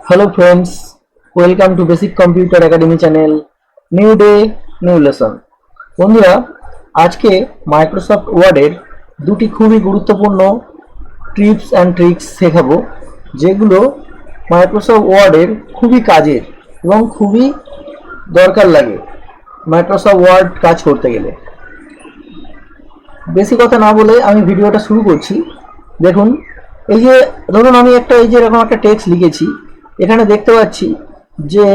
Hello friends, welcome to Basic Computer Academy channel. New day, new lesson. বন্ধুরা, আজকে Microsoft ওয়ার্ডের দুটি খুবই গুরুত্বপূর্ণ টিপস অ্যান্ড ট্রিক্স শেখাবো, যেগুলো মাইক্রোসফট ওয়ার্ডের খুবই কাজের এবং খুবই দরকার লাগে মাইক্রোসফট ওয়ার্ড কাজ করতে গেলে। বেশি কথা না বলে আমি ভিডিওটা শুরু করছি। দেখুন, এই যে ধরুন আমি এরকম একটা টেক্সট লিখেছি। এখানে দেখতে পাচ্ছি যে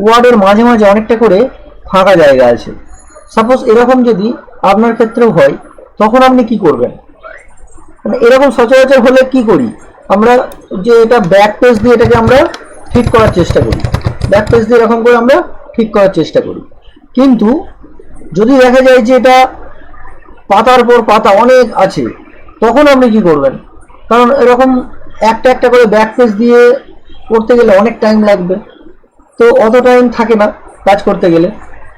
ওয়ার্ডের মাঝে মাঝে অনেকটা করে ফাঁকা জায়গা আছে। সাপোজ এরকম যদি আপনার ক্ষেত্রেও হয়, তখন আপনি কি করবেন? মানে এরকম সচরাচর হলে কি করি আমরা, যে এটা ব্যাক পেজ দিয়ে এটাকে আমরা ঠিক করার চেষ্টা করি। ব্যাক পেজ দিয়ে এরকম করে আমরা ঠিক করার চেষ্টা করি, কিন্তু যদি দেখা যায় যে এটা পাতার পর পাতা অনেক আছে, তখন আপনি কি করবেন? কারণ এরকম একটা একটা করে ব্যাক পেজ দিয়ে করতে গেলে অনেক টাইম লাগবে, তো অত টাইম থাকে না কাজ করতে গেলে।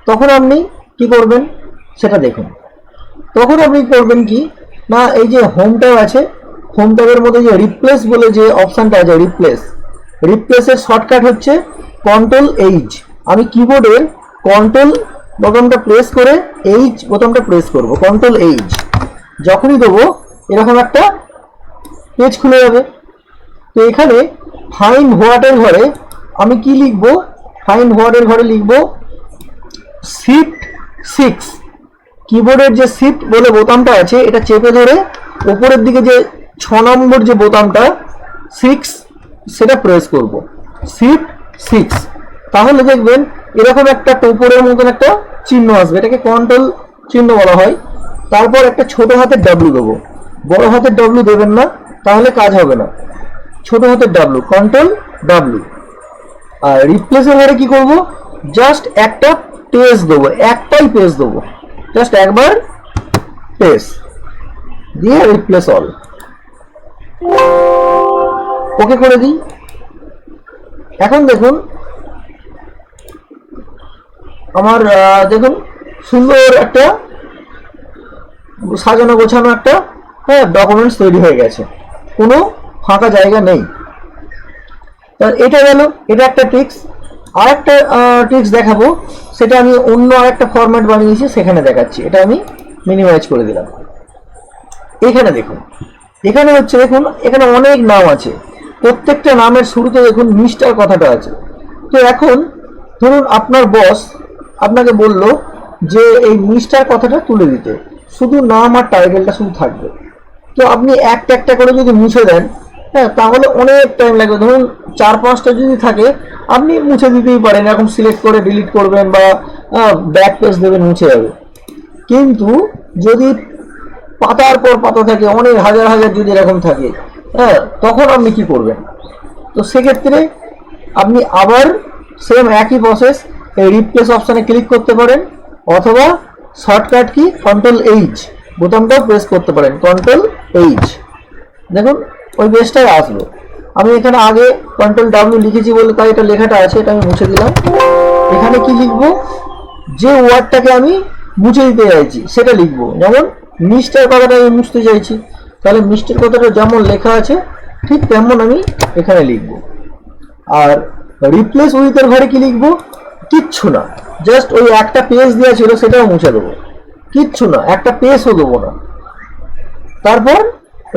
তখন আপনি কি করবেন সেটা দেখুন। তখন আপনি করবেন কি না, এই যে হোম ট্যাব আছে, হোম ট্যাবের মধ্যে যে রিপ্লেস বলে যে অপশানটা আছে, রিপ্লেসের শর্টকাট হচ্ছে Ctrl+H। আমি কিবোর্ডের কন্ট্রোল বোতামটা প্রেস করে H বোতামটা প্রেস করব, Ctrl+H। যখনই দেবো এরকম একটা পেজ খুলে যাবে। তো এখানে ফাইন্ড হোয়াটের ঘরে আমি কি লিখব? ফাইন্ড হোয়াটের ঘরে লিখব Shift+6। কিবোর্ডের যে শিফট বলে বোতামটা আছে, এটা চেপে ধরে উপরের দিকে যে 6 নম্বর যে বোতামটা 6, সেটা প্রেস করব, Shift+6। তাহলে দেখবেন এরকম একটা টোপরের মতন একটা চিহ্ন আসবে, এটাকে কন্ট্রোল চিহ্ন বলা হয়। তারপর একটা ছোট হাতের W দেবো, বড় হাতের W দেবেন না, তাহলে কাজ হবে না। ছোট হাতের W, Ctrl+W। আর রিপ্লেসের ঘরে কি করব? জাস্ট একটা পেজ দেবো, একটাই পেজ দেবো, জাস্ট একবার পেজ দিয়ে রিপ্লেস অল ওকে করে দিই। এখন দেখুন আমার দেখুন সুন্দর একটা সাজানো গোছানো একটা ডকুমেন্টস তৈরি হয়ে গেছে, কোনো ফাঁকা জায়গা নেই। এটা গেল, এটা একটা ট্রিক্স। আর একটা ট্রিক্স দেখাবো, সেটা আমি অন্য আরেকটা ফরম্যাট বানিয়েছি, সেখানে দেখাচ্ছি। এটা আমি মিনিমাইজ করে দিলাম। এখানে দেখুন, এখানে হচ্ছে দেখুন এখানে অনেক নাম আছে, প্রত্যেকটা নামের শুরুতে দেখুন মিস্টার কথাটা আছে। তো এখন ধরুন আপনার বস আপনাকে বলল যে এই মিস্টার কথাটা তুলে দিতে, শুধু নাম আর টাইটেলটা শুধু থাকবে। তো আপনি একটা একটা করে যদি মুছে দেন, তাহলে অনেক টাইম লাগবে। ধরুন 4-5টা যদি থাকে, আপনি মুছে দিতেই পারেন, এখন সিলেক্ট করে ডিলিট করবেন বা ব্যাক পেজ দেবেন, মুছে যাবে। কিন্তু যদি পাতার পর পাতা থাকে, অনেক হাজার হাজার যদি এরকম থাকে, তখন আপনি কি করবেন? তো সেক্ষেত্রে আপনি আবার সেম একই প্রসেস, এই রিপ্লেস অপশানে ক্লিক করতে পারেন, অথবা শর্টকাট কি Ctrl+H বোতামটাও প্রেস করতে পারেন, Ctrl+H। দেখুন ওই পেজটাই আসলো। আমি এখানে আগে Ctrl+W লিখেছি বলে তাই এটা লেখাটা আছে, এটা আমি মুছে দিলাম। এখানে কি লিখবো? যে ওয়ার্ডটাকে আমি মুছে দিতে চাইছি সেটা লিখবো। যেমন মিস্টার কথাটা আমি মুছতে চাইছি, তাহলে মিস্টার কথাটা যেমন লেখা আছে ঠিক তেমন আমি এখানে লিখবো। আর রিপ্লেস উইথের ঘরে কি লিখবো? কিচ্ছু না, জাস্ট ওই একটা পেজ দেওয়া ছিল সেটাও মুছে দেবো, কিচ্ছু না, একটা পেজও দেবো না। তারপর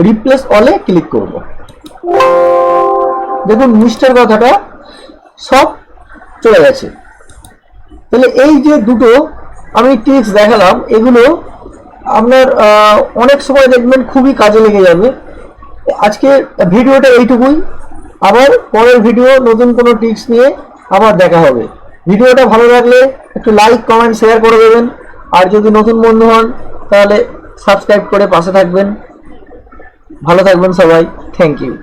রিপ্লেস অলে ক্লিক করব। দেখুন মিস্টার কথাটা সব চলে গেছে। তাহলে এই যে দুটো আমি ট্রিক্স দেখালাম, এগুলো আপনার অনেক সময় দেখবেন খুবই কাজে লেগে যাবে। আজকে ভিডিওটা এইটুকুই, আবার পরের ভিডিও নতুন কোনো ট্রিক্স নিয়ে আবার দেখা হবে। ভিডিওটা ভালো লাগলে একটু লাইক কমেন্ট শেয়ার করে দেবেন, আর যদি নতুন বন্ধু হন তাহলে সাবস্ক্রাইব করে পাশে থাকবেন। ভালো থাকবেন সবাই, থ্যাংক ইউ।